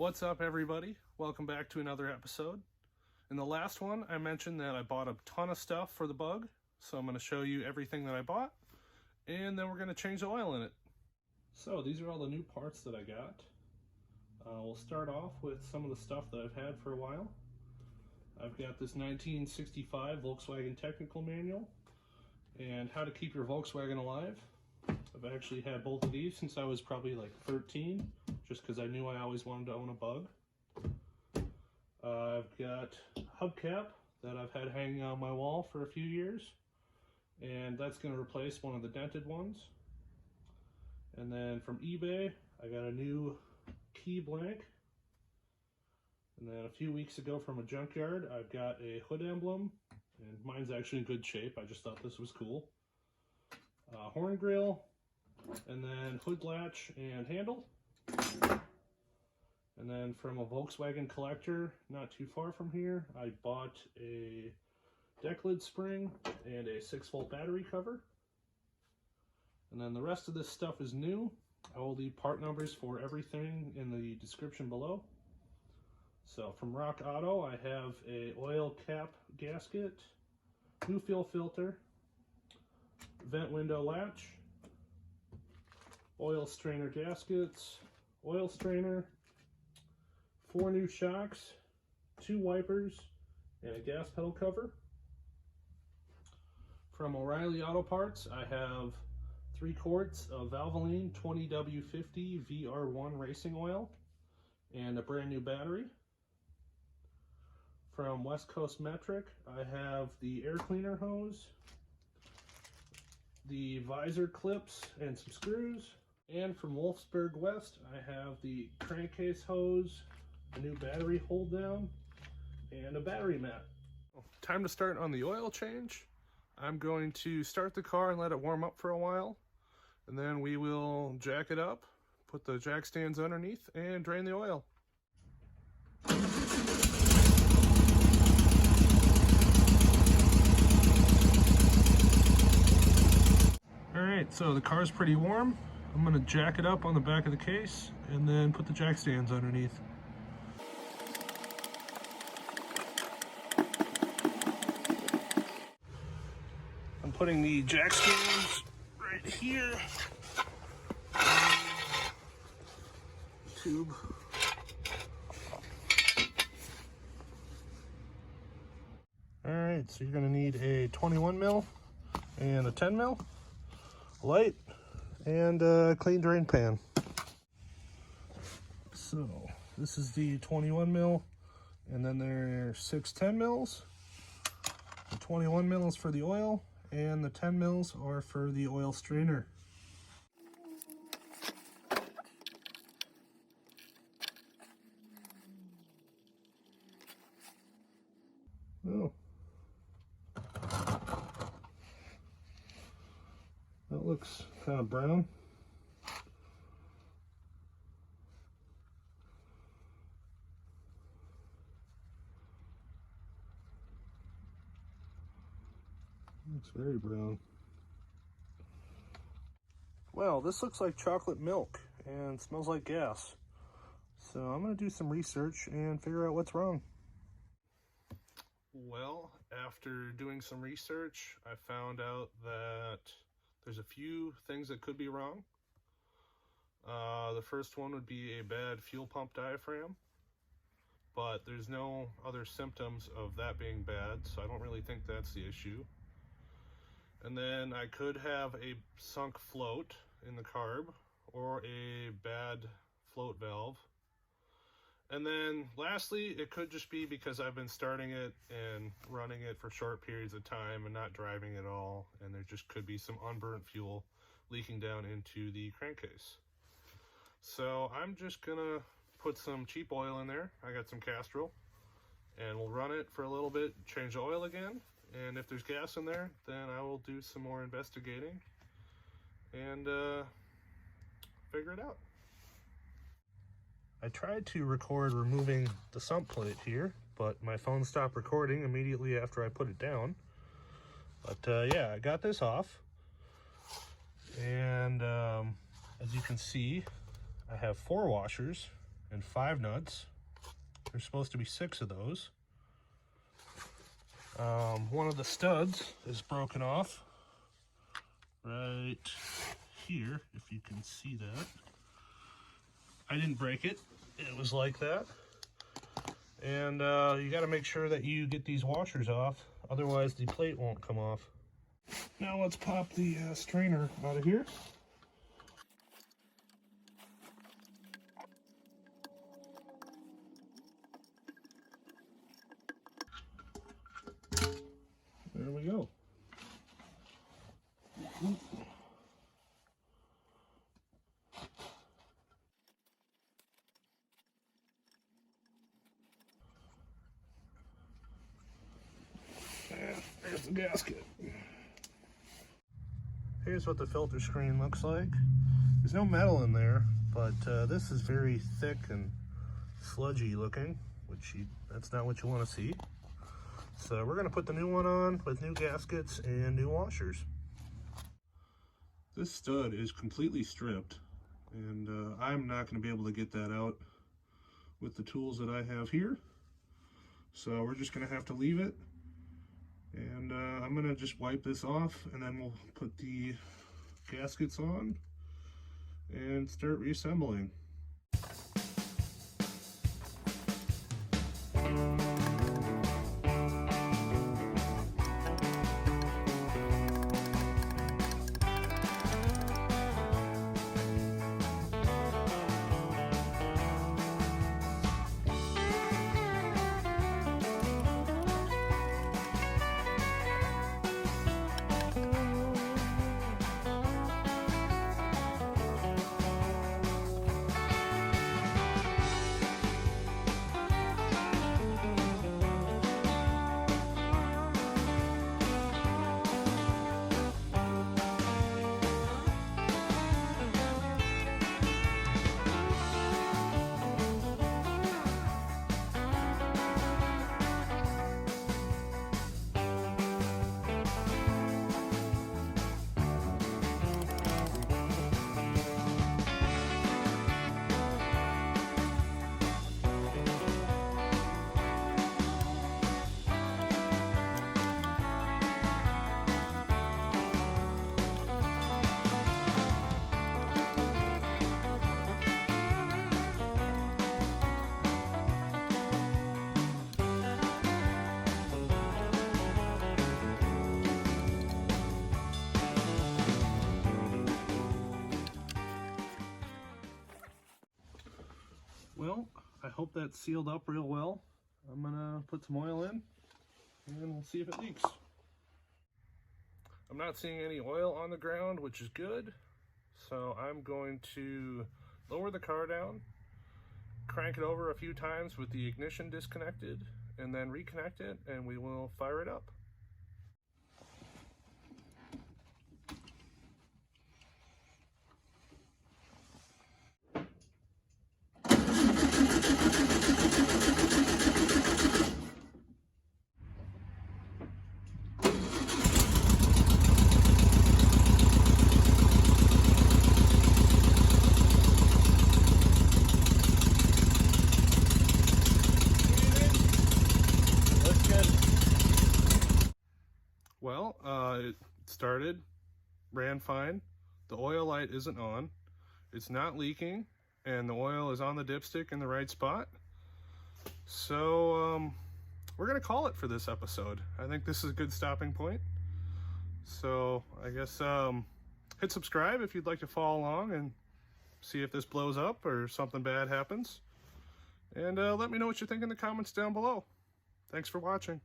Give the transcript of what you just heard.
What's up, everybody? Welcome back to another episode. In the last one, I mentioned that I bought a ton of stuff for the bug, so I'm going to show you everything that I bought, and then we're going to change the oil in it. So these are all the new parts that I got. We'll start off with some of the stuff that I've had for a while. I've got this 1965 Volkswagen Technical Manual and How to Keep Your Volkswagen Alive. I've actually had both of these since I was probably like 13, just because I knew I always wanted to own a bug. I've got a hubcap that I've had hanging on my wall for a few years, and that's going to replace one of the dented ones. And then from eBay, I got a new key blank. And then a few weeks ago from a junkyard, I've got a hood emblem, and mine's actually in good shape. I just thought this was cool. Horn grill, and then hood latch and handle. And then from a Volkswagen collector not too far from here, I bought a deck lid spring and a 6-volt battery cover. And then the rest of this stuff is new. I will leave part numbers for everything in the description below. So from RockAuto, I have a oil cap gasket, new fuel filter, vent window latch, oil strainer gaskets, oil strainer, 4 new shocks, 2 wipers, and a gas pedal cover. From O'Reilly Auto Parts, I have 3 quarts of Valvoline 20W50 VR1 racing oil and a brand new battery. From West Coast Metric, I have the air cleaner hose, the visor clips and some screws. And from Wolfsburg West, I have the crankcase hose, a new battery hold down, and a battery mat. Time to start on the oil change. I'm going to start the car and let it warm up for a while, and then we will jack it up, put the jack stands underneath, and drain the oil. Alright, so the car's pretty warm. I'm going to jack it up on the back of the case and then put the jack stands underneath. I'm putting the jack stands right here. Tube. Alright, so you're going to need a 21 mil and a 10 mil, light, and a clean drain pan. So this is the 21 mil, and then there's 6 10 mils. The 21 mil is for the oil, and the 10 mils are for the oil strainer. Oh, that looks kind of brown. Looks very brown. Well, this looks like chocolate milk and smells like gas. So I'm going to do some research and figure out what's wrong. Well, after doing some research, I found out that there's a few things that could be wrong. The first one would be a bad fuel pump diaphragm, but there's no other symptoms of that being bad, so I don't really think that's the issue. And then I could have a sunk float in the carb or a bad float valve. And then lastly, it could just be because I've been starting it and running it for short periods of time and not driving at all, and there just could be some unburnt fuel leaking down into the crankcase. So I'm just gonna put some cheap oil in there. I got some Castrol, and we'll run it for a little bit, change the oil again, and if there's gas in there, then I will do some more investigating and figure it out. I tried to record removing the sump plate here, but my phone stopped recording immediately after I put it down. But yeah, I got this off. And as you can see, I have 4 washers and 5 nuts. There's supposed to be 6 of those. One of the studs is broken off right here, if you can see that. I didn't break it. It was like that. And you got to make sure that you get these washers off, otherwise the plate won't come off. Now let's pop the strainer out of here. There we go. And there's the gasket. Here's what the filter screen looks like. There's no metal in there, but this is very thick and sludgy looking, which that's not what you want to see. So we're going to put the new one on with new gaskets and new washers. This stud is completely stripped, and I'm not going to be able to get that out with the tools that I have here. So we're just going to have to leave it. And I'm going to just wipe this off, and then we'll put the gaskets on and start reassembling. Well, I hope that's sealed up real well. I'm gonna put some oil in and we'll see if it leaks. I'm not seeing any oil on the ground, which is good. So I'm going to lower the car down, crank it over a few times with the ignition disconnected, and then reconnect it, and we will fire it up. Well, it started, ran fine. The oil light isn't on. It's not leaking, and the oil is on the dipstick in the right spot. So we're gonna call it for this episode. I think this is a good stopping point. So I guess hit subscribe if you'd like to follow along and see if this blows up or something bad happens. And let me know what you think in the comments down below. Thanks for watching.